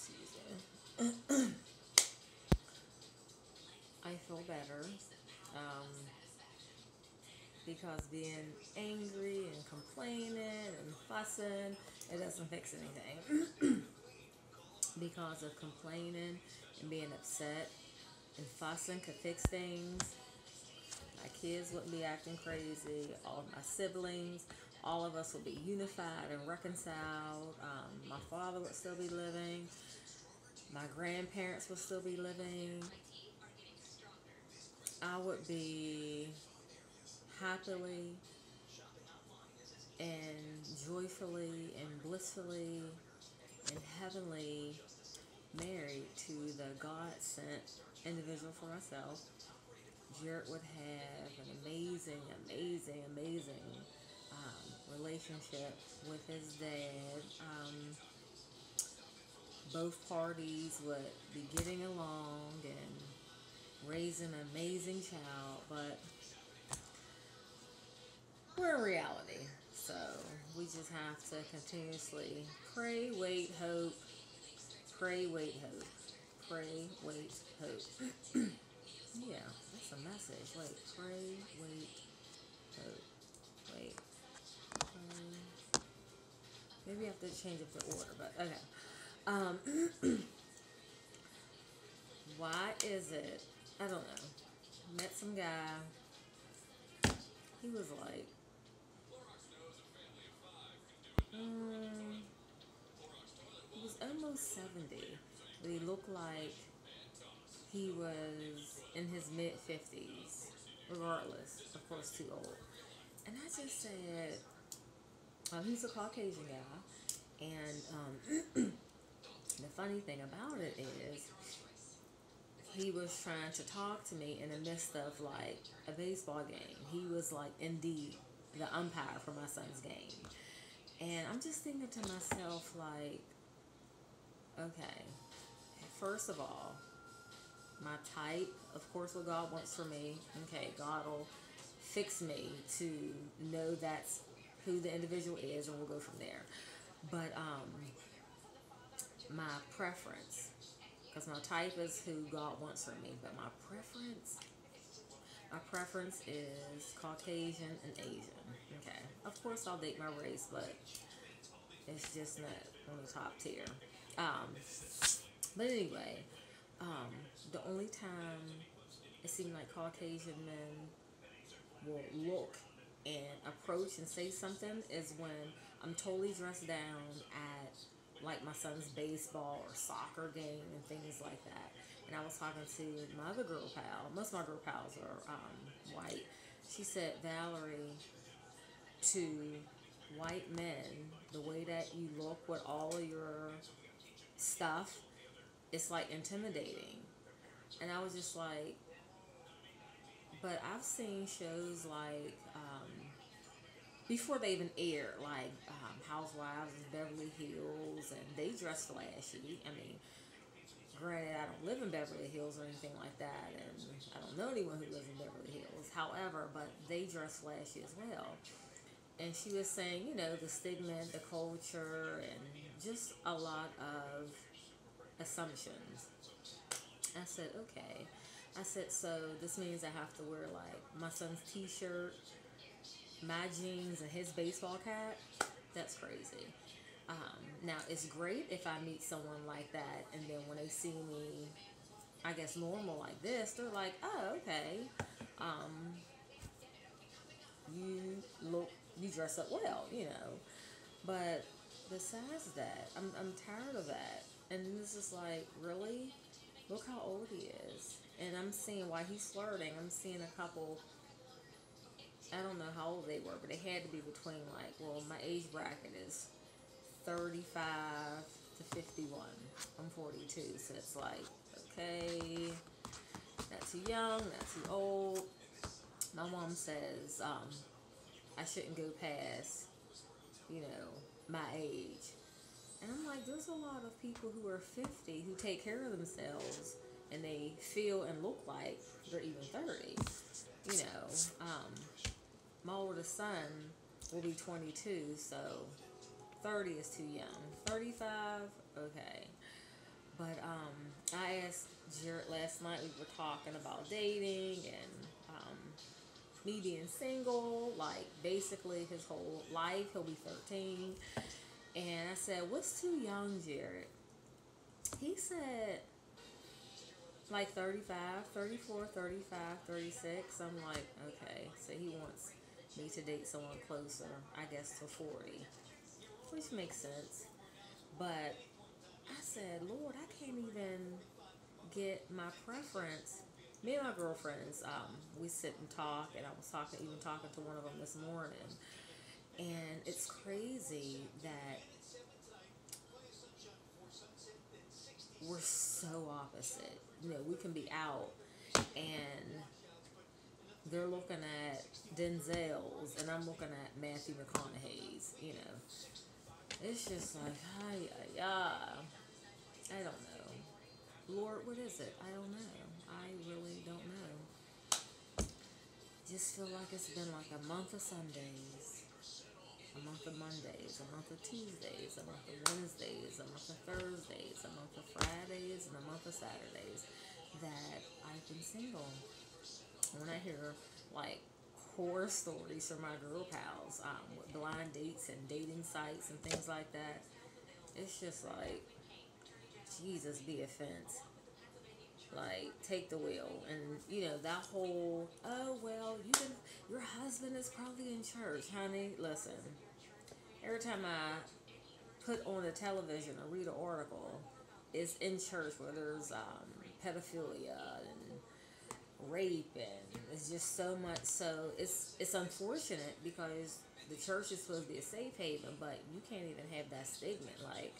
excuse me. I feel better. Um, because being angry and complaining and fussing, it doesn't fix anything. Because of complaining and being upset and fussing could fix things. My kids wouldn't be acting crazy. All of my siblings, all of us would be unified and reconciled. My father would still be living. My grandparents would still be living. I would be happily and joyfully and blissfully and heavenly married to the God sent individual for myself. Jared would have an amazing, amazing, amazing relationship with his dad. Both parties would be getting along and raising an amazing child, but we're in reality. So we just have to continuously pray, wait, hope, pray, wait, hope, pray, wait, hope. Yeah, that's a message. Wait, pray, wait, hope, wait, pray. Maybe I have to change up the order, but okay. Um, why is it? I don't know. Met some guy. He was like, mm, he was almost 70, but he looked like he was in his mid 50s, regardless, of course, too old. And I just said, he's a Caucasian guy, and the funny thing about it is, he was trying to talk to me in the midst of like a baseball game. He was like indeed the umpire for my son's game. And I'm just thinking to myself, like, okay, first of all, my type, of course, what God wants for me, okay, God will fix me to know that's who the individual is, and we'll go from there. But my preference, because my type is who God wants for me, but my preference is Caucasian and Asian. Okay, of course I'll date my race, but it's just not on the top tier. Um, but anyway, um, the only time it seemed like Caucasian men will look and approach and say something is when I'm totally dressed down at like my son's baseball or soccer game and things like that. And I was talking to my other girl pal. Most of my girl pals are white. She said, Valerie, to white men, the way that you look with all of your stuff, it's like intimidating. And I was just like, but I've seen shows like before they even aired, like Housewives of Beverly Hills, and they dress flashy. I mean, granted, I don't live in Beverly Hills or anything like that, and I don't know anyone who lives in Beverly Hills. However, but they dress flashy as well. And she was saying, the stigma, the culture, and just a lot of assumptions. I said, okay. I said, so this means I have to wear like my son's t-shirt, my jeans, and his baseball cap? That's crazy. Now, it's great if I meet someone like that, and then when they see me, I guess, normal like this, they're like, oh, okay. Um, you look, you dress up well. But besides that, I'm tired of that. And this is like, really? Look how old he is. And I'm seeing why he's flirting. I'm seeing a couple, I don't know how old they were, but they had to be between like, well, my age bracket is 35 to 51. I'm 42, so it's like, okay, not too young, not too old. My mom says I shouldn't go past, you know, my age. And I'm like, there's a lot of people who are 50 who take care of themselves and they feel and look like they're even 30. You know, my oldest son will be 22, so 30 is too young. 35, okay. But I asked Jared last night. We were talking about dating and me being single, like basically his whole life. He'll be 13. And I said, "What's too young, Jared?" He said, like 35, 34, 35, 36. I'm like, okay. So he wants me to date someone closer, I guess, to 40, which makes sense. But I said, Lord, I can't even get my preference. Me and my girlfriends, we sit and talk, and I was talking to one of them this morning, and it's crazy that we're so opposite. You know, we can be out, and they're looking at Denzel's, and I'm looking at Matthew McConaughey's. You know, it's just like, hi, yeah, I don't know. Lord, what is it? I don't know. I really don't know. Just feel like it's been like a month of Sundays, a month of Mondays, a month of Tuesdays, a month of Wednesdays, a month of Thursdays, a month of Fridays, and a month of Saturdays that I've been single. When I hear like horror stories from my girl pals with blind dates and dating sites and things like that, it's just like, Jesus be offense. Like, take the wheel. And, you know, that whole, oh, well, your husband is probably in church. Honey, listen. Every time I put on the television or read an article, it's in church where there's pedophilia and rape, and it's just so much. So it's unfortunate because the church is supposed to be a safe haven, but you can't even have that stigma. Like,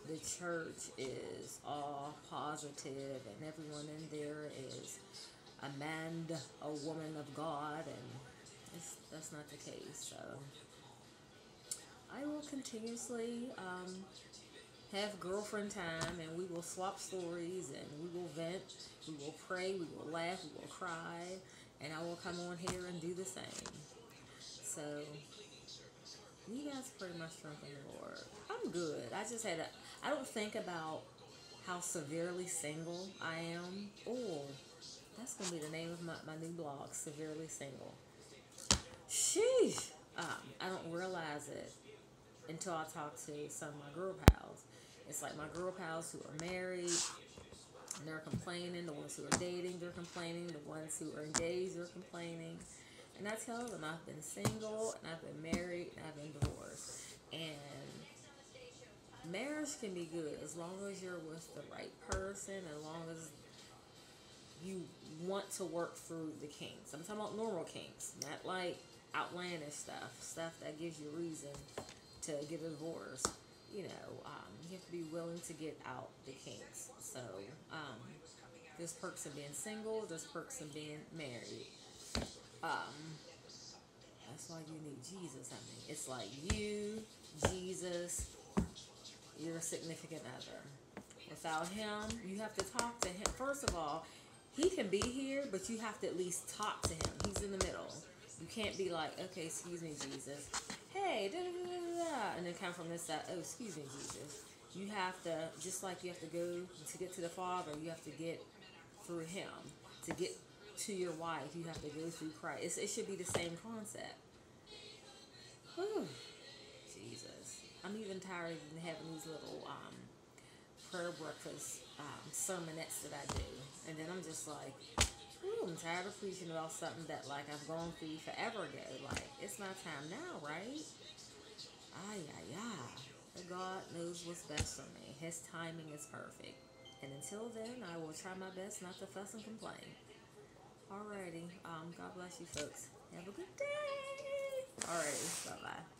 the church is all positive, and everyone in there is a man, a woman of God, and that's not the case. So I will continuously have girlfriend time, and we will swap stories, and we will vent, we will pray, we will laugh, we will cry, and I will come on here and do the same. So you guys pretty much strength in the Lord. I'm good. I don't think about how severely single I am. Oh, that's going to be the name of my new blog, Severely Single. Sheesh. I don't realize it until I talk to some of my girl pals. It's like my girl pals who are married, and they're complaining. The ones who are dating, they're complaining. The ones who are engaged, they're complaining. And I tell them I've been single, and I've been married, and I've been divorced. And marriage can be good as long as you're with the right person, as long as you want to work through the kinks. I'm talking about normal kinks, not like outlandish stuff that gives you reason to get a divorce. You know, you have to be willing to get out the kinks. So, there's perks of being single, there's perks of being married. That's why you need Jesus. I mean, it's like you, Jesus, your significant other. Without him, you have to talk to him. First of all, he can be here, but you have to at least talk to him. He's in the middle. You can't be like, okay, excuse me, Jesus. Hey, da da da da da, and then come from this side. Oh, excuse me, Jesus. You have to, just like you have to go to get to the Father, you have to get through him. To get to your wife, you have to go through Christ. It should be the same concept. Whew. Jesus. I'm even tired of having these little prayer breakfast sermonettes that I do. And then I'm just like, I'm tired of preaching about something that like I've gone through forever ago. Like, it's my time now, right? Ay, ay, ay. But God knows what's best for me. His timing is perfect. And until then, I will try my best not to fuss and complain. Alrighty. God bless you folks. Have a good day. Alrighty. Bye-bye.